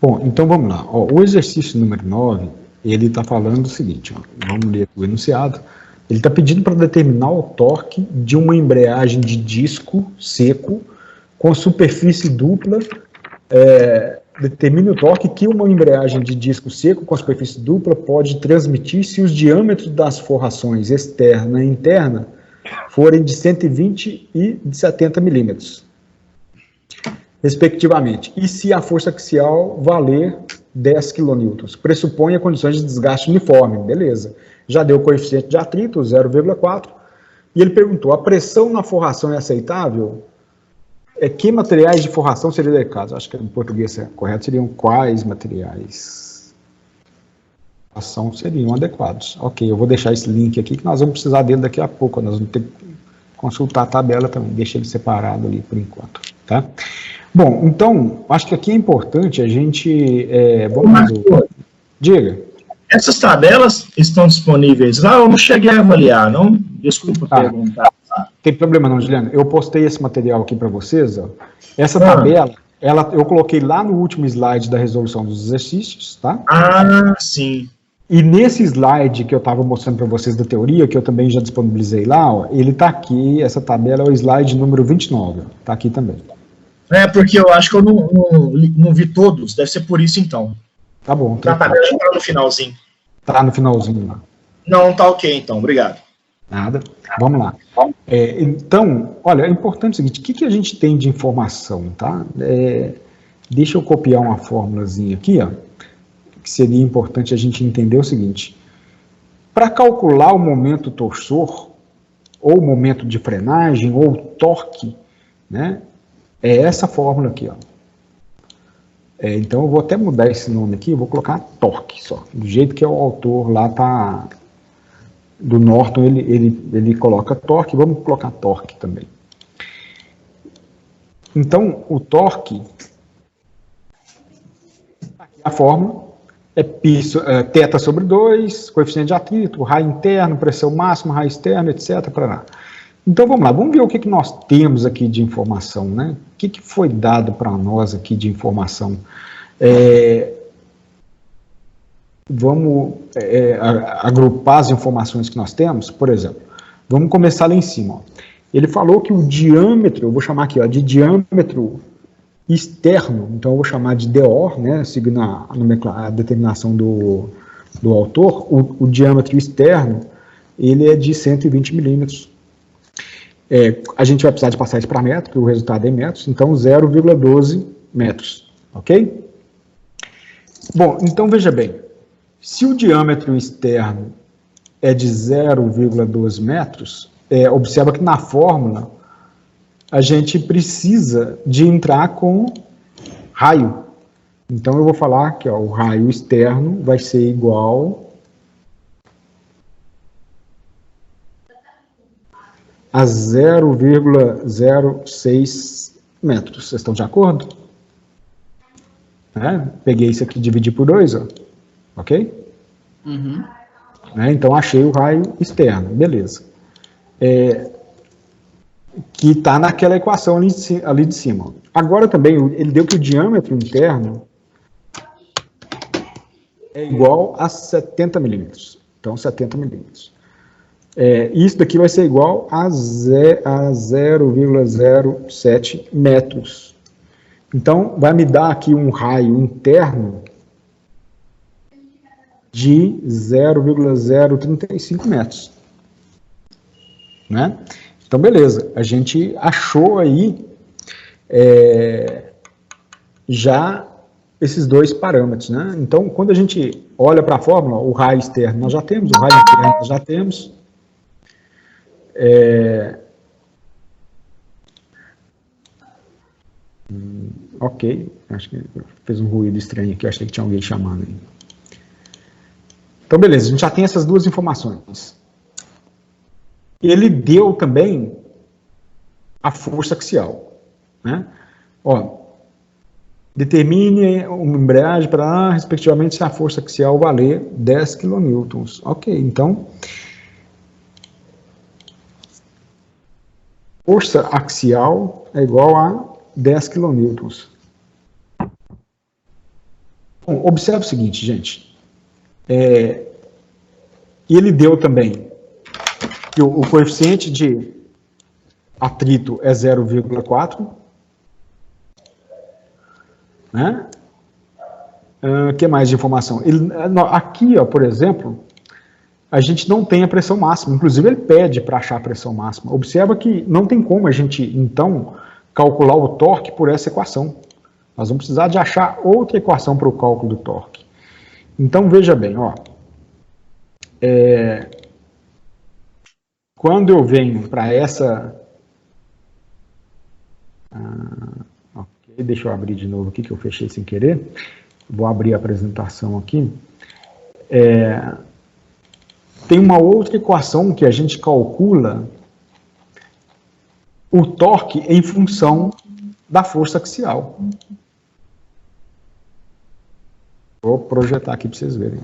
Bom, então vamos lá. Ó, o exercício número 9, ele está falando o seguinte, ó, vamos ler o enunciado. Ele está pedindo para determinar o torque de uma embreagem de disco seco com superfície dupla. Determine o torque que uma embreagem de disco seco com superfície dupla pode transmitir se os diâmetros das forrações externa e interna forem de 120 e de 70 milímetros, respectivamente. E se a força axial valer 10 kN, pressupõe condições de desgaste uniforme, beleza. Já deu o coeficiente de atrito, 0,4, e ele perguntou, a pressão na forração é aceitável? Que materiais de forração seriam adequados? Acho que em português correto seriam quais materiais de forração seriam adequados. Ok, eu vou deixar esse link aqui, que nós vamos precisar dele daqui a pouco, nós vamos ter que consultar a tabela também, deixa ele separado ali por enquanto, tá? Bom, então, acho que aqui é importante a gente... Diga. Essas tabelas estão disponíveis lá? Eu não cheguei a avaliar, não? Desculpa perguntar. Tem problema não, Juliano. Eu postei esse material aqui para vocês. Ó. Essa tabela, eu coloquei lá no último slide da resolução dos exercícios, tá? Ah, sim. E nesse slide que eu estava mostrando para vocês da teoria, que eu também já disponibilizei lá, ó, ele está aqui, essa tabela é o slide número 29, está aqui também. Porque eu acho que eu não vi todos, deve ser por isso então. Tá bom. A tabela está no finalzinho. Tá no finalzinho lá. Não, tá ok então, obrigado. Nada. Vamos lá. Então, olha, é importante o seguinte, o que a gente tem de informação, tá? Deixa eu copiar uma formulazinha aqui, ó, que seria importante a gente entender o seguinte. Para calcular o momento torsor, ou momento de frenagem, ou torque, né? É essa fórmula aqui, ó. Então eu vou até mudar esse nome aqui, vou colocar torque só, do jeito que o autor lá tá... do Norton, ele coloca torque, vamos colocar torque também. Então, o torque, a fórmula é θ sobre 2, coeficiente de atrito, raio interno, pressão máxima, raio externo, etc. Então, vamos lá, vamos ver o que nós temos aqui de informação, né? O que foi dado para nós aqui de informação? Vamos agrupar as informações que nós temos, por exemplo, vamos começar lá em cima. Ó. Ele falou que o diâmetro, eu vou chamar aqui ó, de diâmetro externo, então eu vou chamar de DO, né, seguindo a determinação do autor, o diâmetro externo, ele é de 120 milímetros. A gente vai precisar de passar isso para metro, porque o resultado é em metros, então 0,12 metros, ok? Bom, então veja bem, se o diâmetro externo é de 0,2 metros, observa que na fórmula a gente precisa de entrar com raio. Então eu vou falar que ó, o raio externo vai ser igual a 0,06 metros. Vocês estão de acordo? Peguei isso aqui e dividi por 2, ó. Ok? Uhum. Então, achei o raio externo, beleza. Que está naquela equação ali de cima. Agora também, ele deu que o diâmetro interno é igual a 70 milímetros. Então, 70 milímetros. Isso daqui vai ser igual a 0,07 metros. Então, vai me dar aqui um raio interno de 0,035 metros. Né? Então, beleza. A gente achou aí já esses dois parâmetros. Né? Então, quando a gente olha para a fórmula, o raio externo nós já temos, o raio interno nós já temos. Ok, acho que fez um ruído estranho aqui, achei que tinha alguém chamando aí. Então, beleza, a gente já tem essas duas informações. Ele deu também a força axial. Né? Ó, determine uma embreagem para, respectivamente, se a força axial valer 10 kN. Ok, então, força axial é igual a 10 kN. observe o seguinte, gente. Ele deu também que o coeficiente de atrito é 0,4. Né? Que mais de informação? Aqui, ó, por exemplo, a gente não tem a pressão máxima. Inclusive, ele pede para achar a pressão máxima. Observa que não tem como a gente, então, calcular o torque por essa equação. Nós vamos precisar de achar outra equação para o cálculo do torque. Então, veja bem, ó. Quando eu venho para essa... ok, deixa eu abrir de novo aqui, que eu fechei sem querer. Vou abrir a apresentação aqui. Tem uma outra equação que a gente calcula o torque em função da força axial. Vou projetar aqui para vocês verem.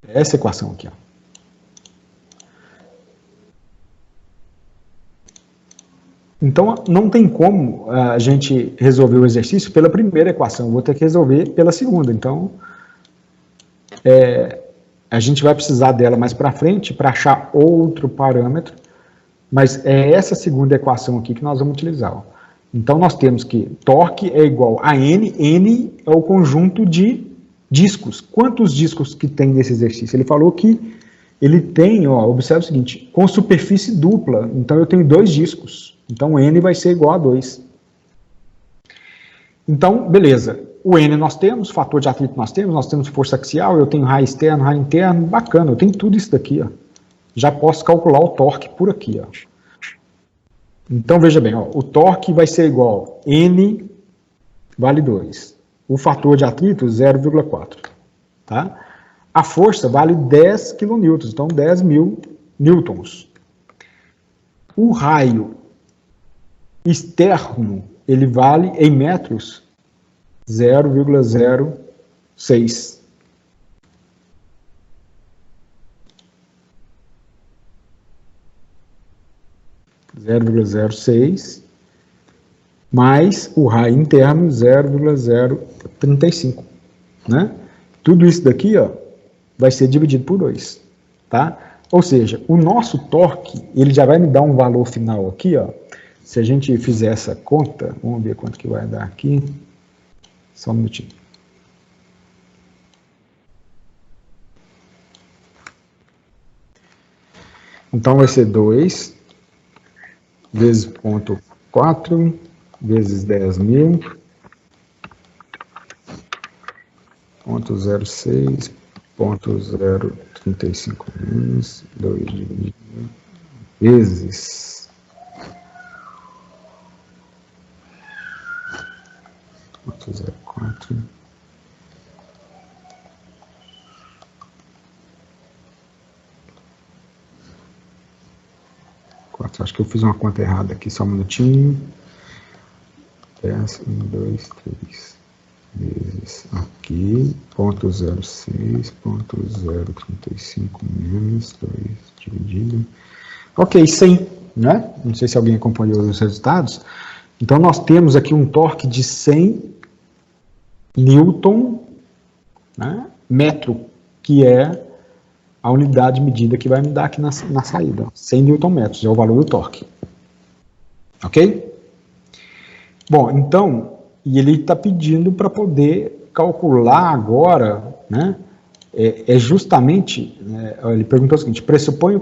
Essa equação aqui, ó. Então, não tem como a gente resolver o exercício pela primeira equação, eu vou ter que resolver pela segunda. Então, a gente vai precisar dela mais para frente para achar outro parâmetro, mas é essa segunda equação aqui que nós vamos utilizar. Ó. Então, nós temos que torque é igual a N, N é o conjunto de discos. Quantos discos que tem nesse exercício? Ele falou que ele tem, ó, observe o seguinte, com superfície dupla, então eu tenho 2 discos. Então, N vai ser igual a 2. Então, beleza. O N nós temos, fator de atrito nós temos força axial, eu tenho raio externo, raio interno, bacana, eu tenho tudo isso daqui, ó. Já posso calcular o torque por aqui, ó. Então, veja bem, ó, o torque vai ser igual a N vale 2. O fator de atrito, 0,4. Tá? A força vale 10 kN, então 10.000 newtons. O raio externo, ele vale em metros 0,06. Mais o raio interno 0,035, né? Tudo isso daqui, ó, vai ser dividido por 2, tá? Ou seja, o nosso torque, ele já vai me dar um valor final aqui, ó. Se a gente fizer essa conta, vamos ver quanto que vai dar aqui. Só um minutinho. Então vai ser 2 vezes 0,4 vezes 10.000, 0,06, 0,035 menos 2 dividido vezes 0,4. Acho que eu fiz uma conta errada aqui, só um minutinho. 10, 1, 2, 3 vezes aqui, 0,06, 0,035 menos 2 dividido. Ok, 100, né? Não sei se alguém acompanhou os resultados. Então, nós temos aqui um torque de 100 Newton, né, metro, que é a unidade de medida que vai me dar aqui na saída. 100 Newton metros é o valor do torque. Ok? Bom, então, e ele está pedindo para poder calcular agora, né, justamente, ele perguntou o seguinte, pressupõe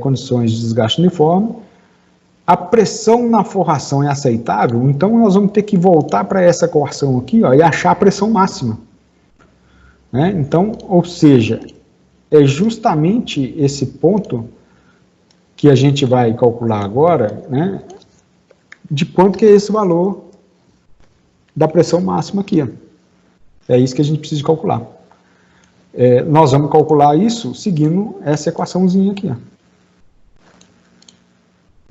condições de desgaste uniforme, a pressão na forração é aceitável, então nós vamos ter que voltar para essa equação aqui, ó, e achar a pressão máxima. Né? Então, ou seja, é justamente esse ponto que a gente vai calcular agora, né, de quanto que é esse valor da pressão máxima aqui. Ó. É isso que a gente precisa calcular. Nós vamos calcular isso seguindo essa equaçãozinha aqui. Ó.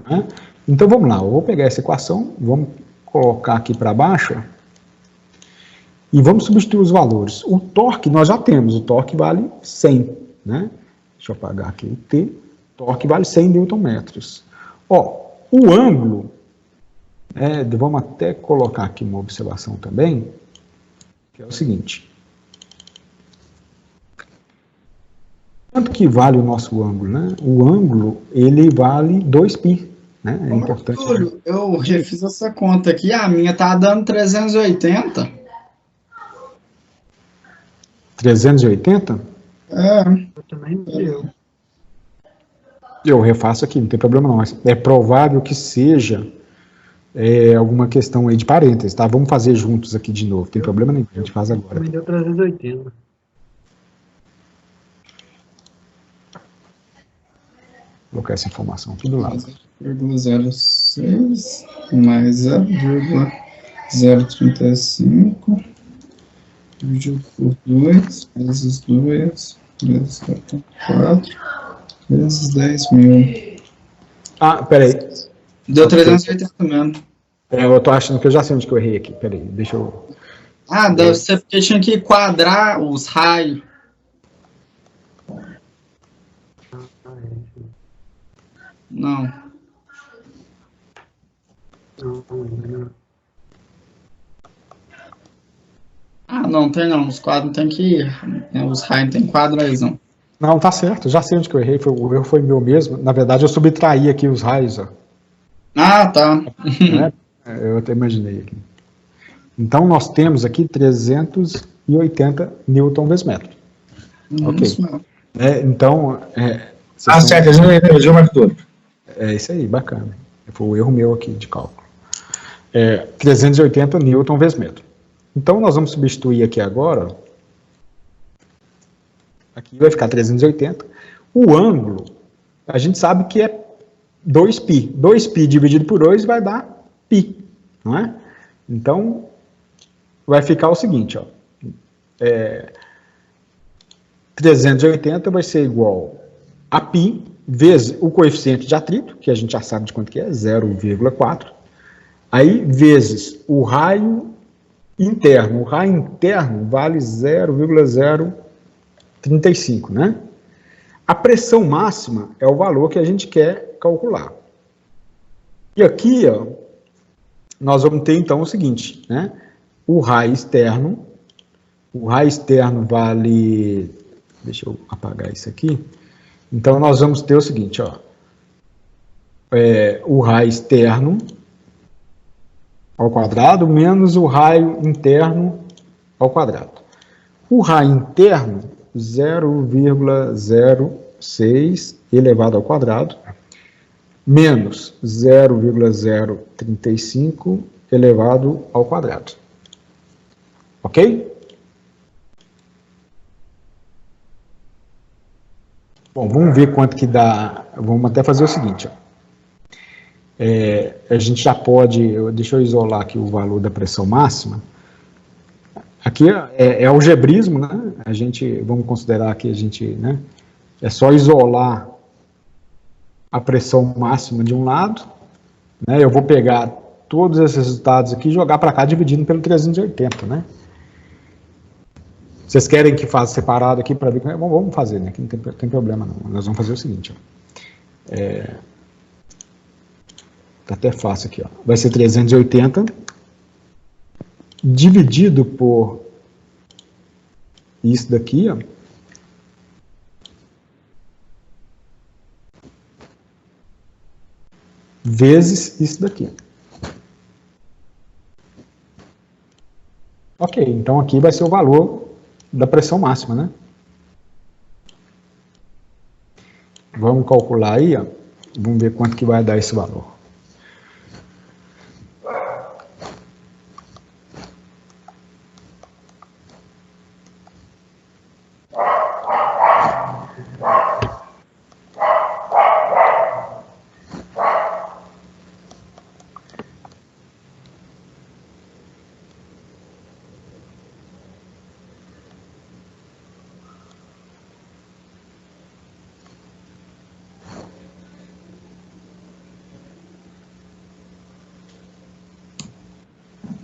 Né? Então vamos lá, eu vou pegar essa equação, vamos colocar aqui para baixo, ó, e vamos substituir os valores. O torque nós já temos, o torque vale 100, né? Deixa eu apagar aqui o T, o torque vale 100 Nm. Ó, o ângulo, Vamos até colocar aqui uma observação também, que é o seguinte. Quanto que vale o nosso ângulo, né? O ângulo, ele vale 2π, né? É importante. Arthur, eu refiz essa conta aqui, a minha tá dando 380. 380? Eu também deu. Eu refaço aqui, não tem problema não, mas é provável que seja alguma questão aí de parênteses, tá? Vamos fazer juntos aqui de novo, não tem problema nenhum, a gente faz agora. Também deu 380. Vou colocar essa informação aqui do lado. 0,06 mais 0,035 dividido por 2 vezes 2 vezes 4 vezes 10.000. Peraí. Deu 380 mesmo. Eu tô achando que eu já sei onde que eu errei aqui, peraí, deixa eu... Deve ser porque tinha que quadrar os raios. Não. Não tem não. Os quadros tem que ir. Os raios tem quadração. Não, tá certo, já sei onde que eu errei, o erro foi meu mesmo. Na verdade, eu subtraí aqui os raios, ó. Tá. Eu até imaginei aqui. Então, nós temos aqui 380 newton vezes metro. Ok. Então... certo, eu marco tudo. É isso aí, bacana. Foi o erro meu aqui de cálculo. 380 newton vezes metro. Então, nós vamos substituir aqui agora. Aqui vai ficar 380. O ângulo, a gente sabe que é 2π. 2π dividido por 2 vai dar π, não é? Então, vai ficar o seguinte, ó. 380 vai ser igual a π vezes o coeficiente de atrito, que a gente já sabe de quanto que é, 0,4. Aí, vezes o raio interno. O raio interno vale 0,035, né? A pressão máxima é o valor que a gente quer calcular. E aqui, ó, nós vamos ter, então, o seguinte, né? O raio externo vale... Deixa eu apagar isso aqui. Então, nós vamos ter o seguinte, ó. O raio externo ao quadrado menos o raio interno ao quadrado. O raio interno, 0,06 elevado ao quadrado, menos 0,035 elevado ao quadrado. Ok? Bom, vamos ver quanto que dá. Vamos até fazer o seguinte, ó. A gente já pode, deixa eu isolar aqui o valor da pressão máxima. Aqui é algebrismo, né? Vamos considerar que né? É só isolar a pressão máxima de um lado, né? Eu vou pegar todos esses resultados aqui e jogar para cá dividindo pelo 380, né? Vocês querem que faça separado aqui para ver? Bom, vamos fazer, né? Aqui não tem problema não. Nós vamos fazer o seguinte, ó. Tá até fácil aqui, ó. Vai ser 380 dividido por isso daqui, ó. Vezes isso daqui. Ok, então aqui vai ser o valor da pressão máxima, né? Vamos calcular aí, ó. Vamos ver quanto que vai dar esse valor.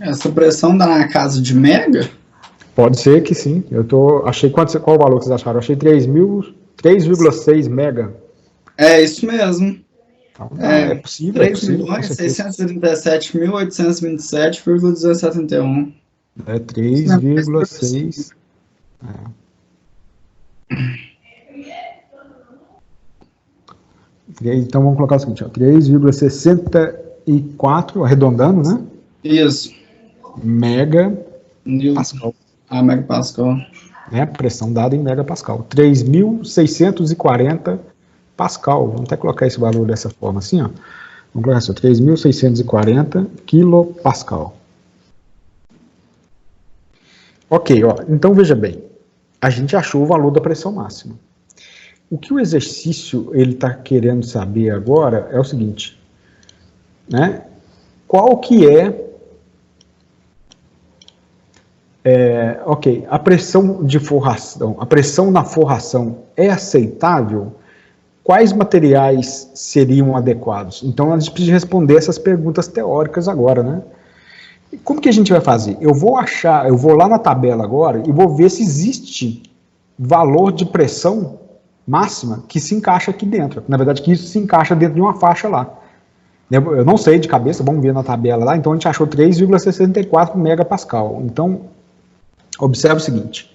Essa pressão dá na casa de mega? Pode ser que sim. Achei qual o valor que vocês acharam? Eu achei 3,6 mega. É isso mesmo. Então, é possível, com certeza. 3.637.827,271. É 3,6. Então vamos colocar o seguinte, ó, 3,64, arredondando, né? Isso. Mega Newton. Pascal. Megapascal. Né? Pressão dada em megapascal. 3.640 Pascal. Vamos até colocar esse valor dessa forma assim, ó. Vamos colocar assim, 3.640 quilopascal. Ok, ó. Então veja bem. A gente achou o valor da pressão máxima. O que o exercício ele está querendo saber agora é o seguinte, né? Qual que ok, a pressão de forração, a pressão na forração é aceitável? Quais materiais seriam adequados? Então a gente precisa responder essas perguntas teóricas agora, né? E como que a gente vai fazer? Eu vou lá na tabela agora e vou ver se existe valor de pressão máxima que se encaixa aqui dentro. Na verdade, que isso se encaixa dentro de uma faixa lá. Eu não sei de cabeça, vamos ver na tabela lá. Então, a gente achou 3,64 megapascal. Então, observe o seguinte.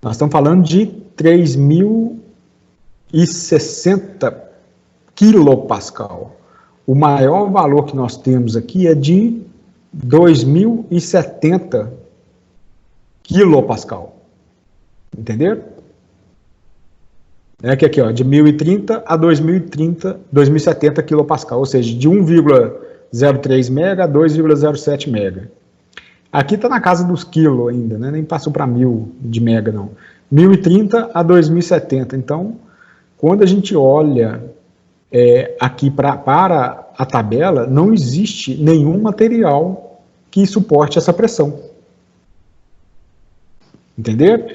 Nós estamos falando de 3.060 quilopascal. O maior valor que nós temos aqui é de 2.070 quilopascal. Entenderam? É que aqui, ó, de 1030 a 2070 quilopascal, ou seja, de 1,03 mega a 2,07 mega. Aqui está na casa dos quilos ainda, né? Nem passou para 1000 de mega, não. 1030 a 2070. Então, quando a gente olha aqui para a tabela, não existe nenhum material que suporte essa pressão. Entenderam?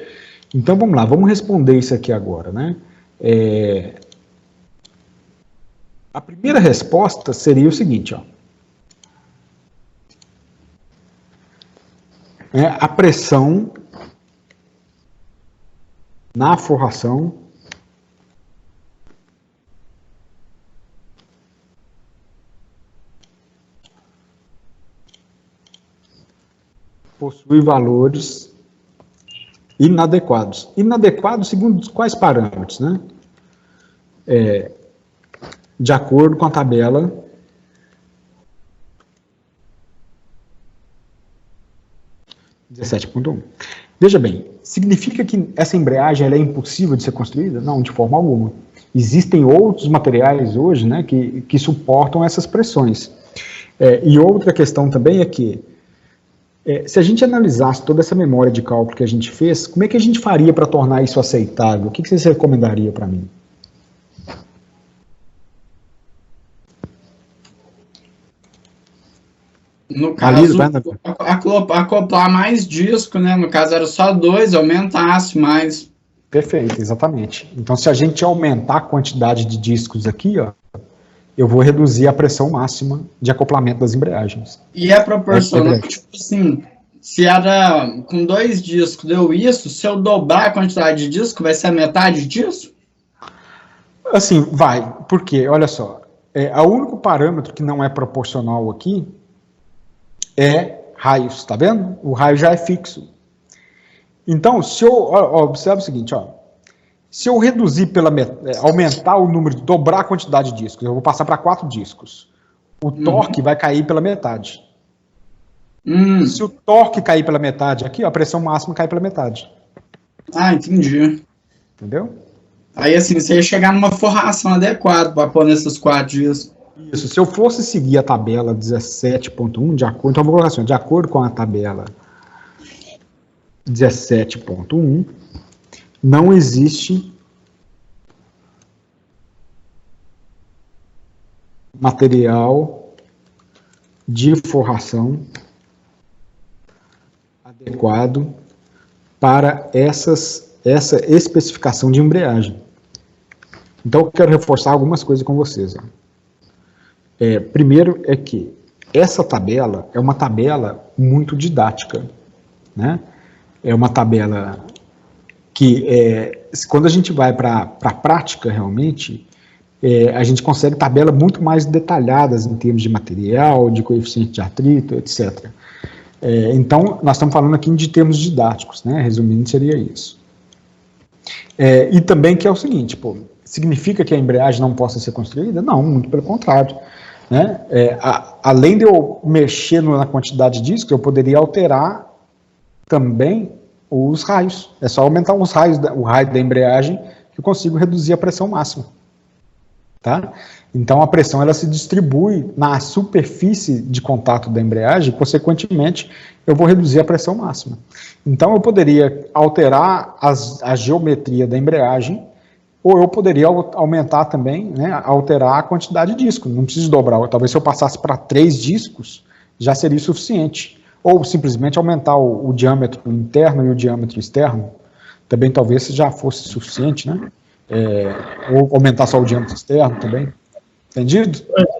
Então, vamos lá, vamos responder isso aqui agora, né? A primeira resposta seria o seguinte, ó. A pressão na forração possui valores inadequados. Inadequados segundo quais parâmetros, né? De acordo com a tabela 17.1. Veja bem, significa que essa embreagem ela é impossível de ser construída? Não, de forma alguma. Existem outros materiais hoje, né, que suportam essas pressões. E outra questão também é que se a gente analisasse toda essa memória de cálculo que a gente fez, como é que a gente faria para tornar isso aceitável? O que vocês recomendariam para mim? No caso, acoplar mais disco, né? No caso era só 2, aumentasse mais. Perfeito, exatamente. Então, se a gente aumentar a quantidade de discos aqui, ó, eu vou reduzir a pressão máxima de acoplamento das embreagens. E é proporcional, tipo assim, se era com 2 discos deu isso, se eu dobrar a quantidade de disco, vai ser a metade disso? Assim, vai, porque, olha só, o único parâmetro que não é proporcional aqui é raios, tá vendo? O raio já é fixo. Então, se eu, observe o seguinte, ó, se eu reduzir aumentar o número, dobrar a quantidade de discos, eu vou passar para 4 discos, o torque vai cair pela metade. Se o torque cair pela metade aqui, ó, a pressão máxima cai pela metade. Ah, entendi. Entendeu? Aí assim, você ia chegar numa forração adequada para pôr nesses 4 discos. Isso, se eu fosse seguir a tabela 17.1, então eu vou colocar assim, de acordo com a tabela 17.1, não existe material de forração adequado para essa especificação de embreagem. Então, eu quero reforçar algumas coisas com vocês. Ó. Primeiro é que essa tabela é uma tabela muito didática, né? É uma tabela que, quando a gente vai para a prática, realmente, a gente consegue tabelas muito mais detalhadas em termos de material, de coeficiente de atrito, etc. Então, nós estamos falando aqui de termos didáticos, né? Resumindo, seria isso. E também que é o seguinte, significa que a embreagem não possa ser construída? Não, muito pelo contrário. Né? Além de eu mexer na quantidade de discos, eu poderia alterar também os raios. É só aumentar os raios, o raio da embreagem, que eu consigo reduzir a pressão máxima. Tá? Então, a pressão ela se distribui na superfície de contato da embreagem, consequentemente, eu vou reduzir a pressão máxima. Então, eu poderia alterar a geometria da embreagem, ou eu poderia aumentar também, né, alterar a quantidade de discos. Não preciso dobrar. Talvez se eu passasse para 3 discos, já seria suficiente. Ou simplesmente aumentar o diâmetro interno e o diâmetro externo, também talvez já fosse suficiente, né? Ou aumentar só o diâmetro externo também. Entendido?